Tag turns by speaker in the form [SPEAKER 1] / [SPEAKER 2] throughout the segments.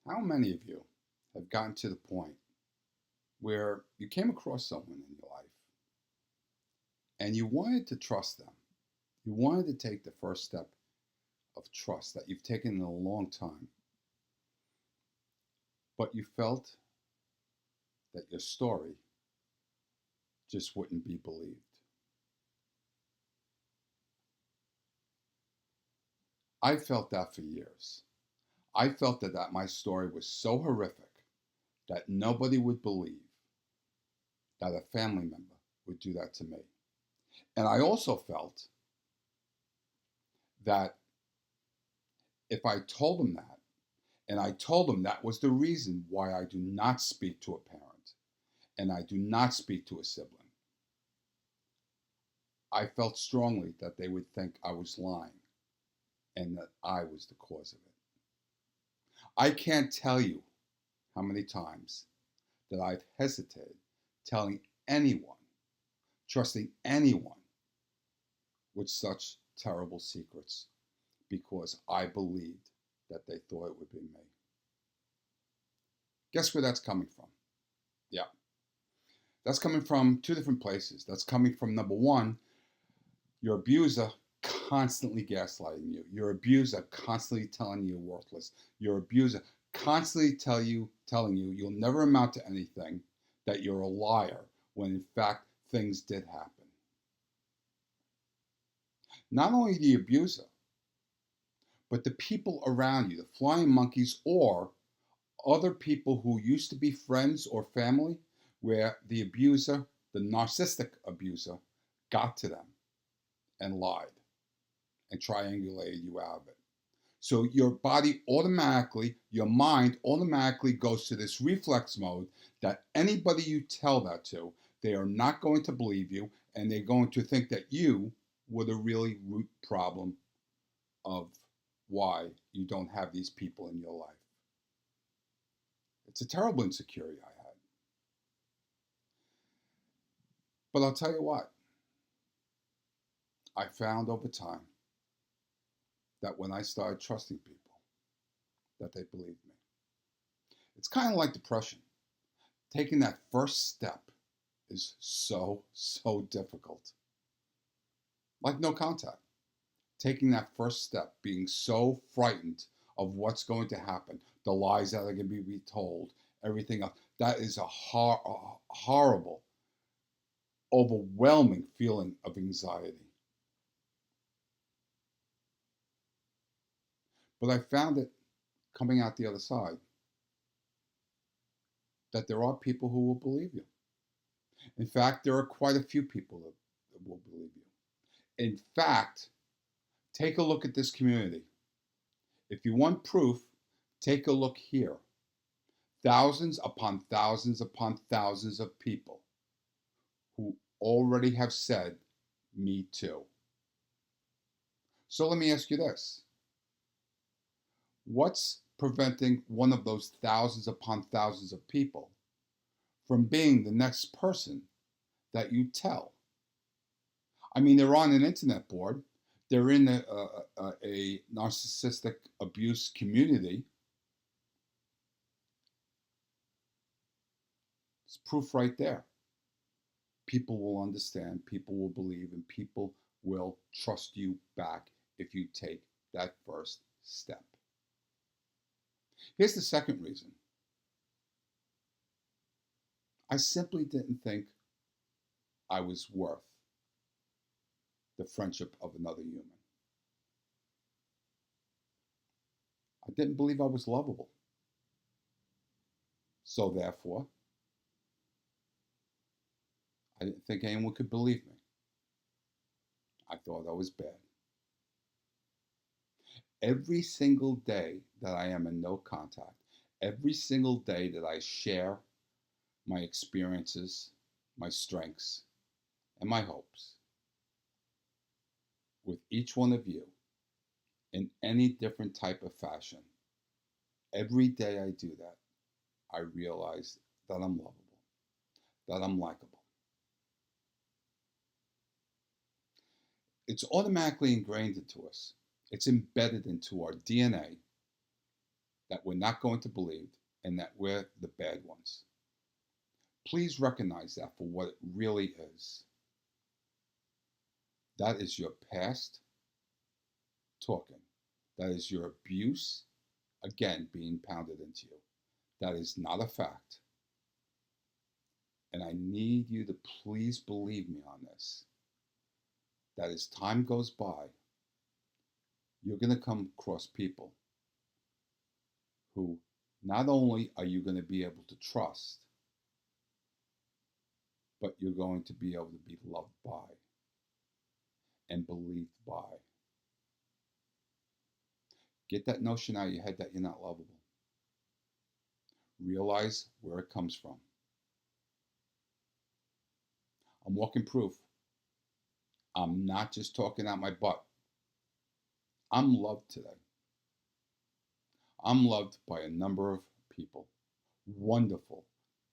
[SPEAKER 1] How many of you have gotten to the point where you came across someone in your life and you wanted to trust them? You wanted to take the first step of trust that you've taken in a long time, but you felt that your story just wouldn't be believed. I felt that for years. I felt that my story was so horrific that nobody would believe that a family member would do that to me. And I also felt that if I told them that, and I told them that was the reason why I do not speak to a parent and I do not speak to a sibling, I felt strongly that they would think I was lying and that I was the cause of it. I can't tell you how many times that I've hesitated telling anyone, trusting anyone with such terrible secrets because I believed that they thought it would be me. Guess where that's coming from? Yeah, that's coming from two different places. That's coming from number one, your abuser constantly gaslighting you. Your abuser constantly telling you you're worthless. Your abuser constantly telling you you'll never amount to anything, that you're a liar, when in fact things did happen. Not only the abuser, but the people around you, the flying monkeys, or other people who used to be friends or family, where the abuser, the narcissistic abuser, got to them and lied and triangulated you out of it. So your body automatically, your mind automatically goes to this reflex mode that anybody you tell that to, they are not going to believe you, and they're going to think that you were the really root problem of why you don't have these people in your life. It's a terrible insecurity I had. But I'll tell you what, I found over time that when I started trusting people, that they believed me. It's kind of like depression. Taking that first step is so difficult. Like no contact. Taking that first step, being so frightened of what's going to happen, the lies that are going to be told, everything else. That is a horrible, overwhelming feeling of anxiety. But I found it coming out the other side that there are people who will believe you. In fact, there are quite a few people that will believe you. In fact, take a look at this community. If you want proof, take a look here. Thousands upon thousands upon thousands of people who already have said, me too. So let me ask you this. What's preventing one of those thousands upon thousands of people from being the next person that you tell? I mean, they're on an internet board. They're in a narcissistic abuse community. It's proof right there. People will understand, people will believe, and people will trust you back if you take that first step. Here's the second reason. I simply didn't think I was worth the friendship of another human. I didn't believe I was lovable. So therefore, I didn't think anyone could believe me. I thought I was bad. Every single day that I am in no contact, every single day that I share my experiences, my strengths, and my hopes with each one of you in any different type of fashion, every day I do that, I realize that I'm lovable, that I'm likable. It's automatically ingrained into us. It's embedded into our DNA that we're not going to believe and that we're the bad ones. Please recognize that for what it really is. That is your past talking. That is your abuse, again, being pounded into you. That is not a fact. And I need you to please believe me on this. That as time goes by, you're going to come across people who not only are you going to be able to trust, but you're going to be able to be loved by and believed by. Get that notion out of your head that you're not lovable. Realize where it comes from. I'm walking proof. I'm not just talking out my butt. I'm loved today. I'm loved by a number of people. Wonderful,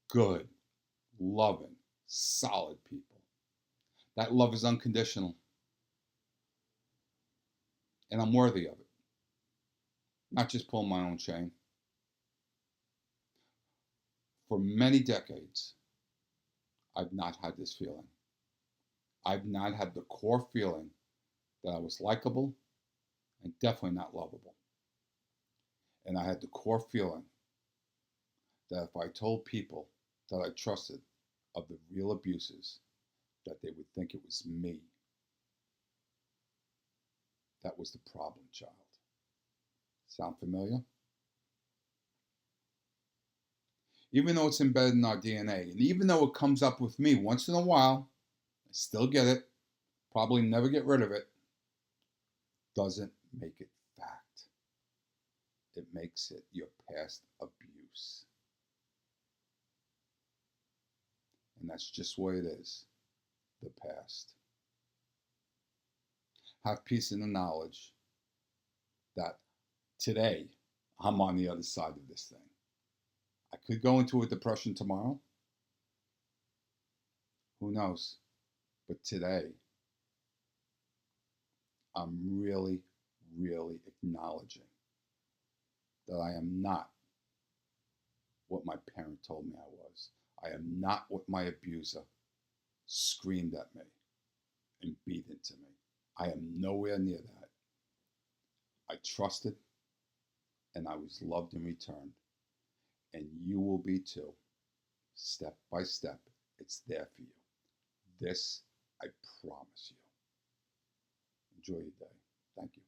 [SPEAKER 1] good, loving, solid people. That love is unconditional. And I'm worthy of it. Not just pulling my own chain. For many decades, I've not had this feeling. I've not had the core feeling that I was likable and definitely not lovable. And I had the core feeling that if I told people that I trusted of the real abuses, that they would think it was me. That was the problem child. Sound familiar? Even though it's embedded in our DNA, and even though it comes up with me once in a while, I still get it, probably never get rid of it, doesn't make it fact. It makes it your past abuse. And that's just what it is, the past. Have peace in the knowledge that today I'm on the other side of this thing. I could go into a depression tomorrow. Who knows? But today, I'm really, really acknowledging that I am not what my parent told me I was. I am not what my abuser screamed at me and beat into me. I am nowhere near that. I trusted and I was loved in return. And you will be too. Step by step, it's there for you. This, I promise you. Enjoy your day. Thank you.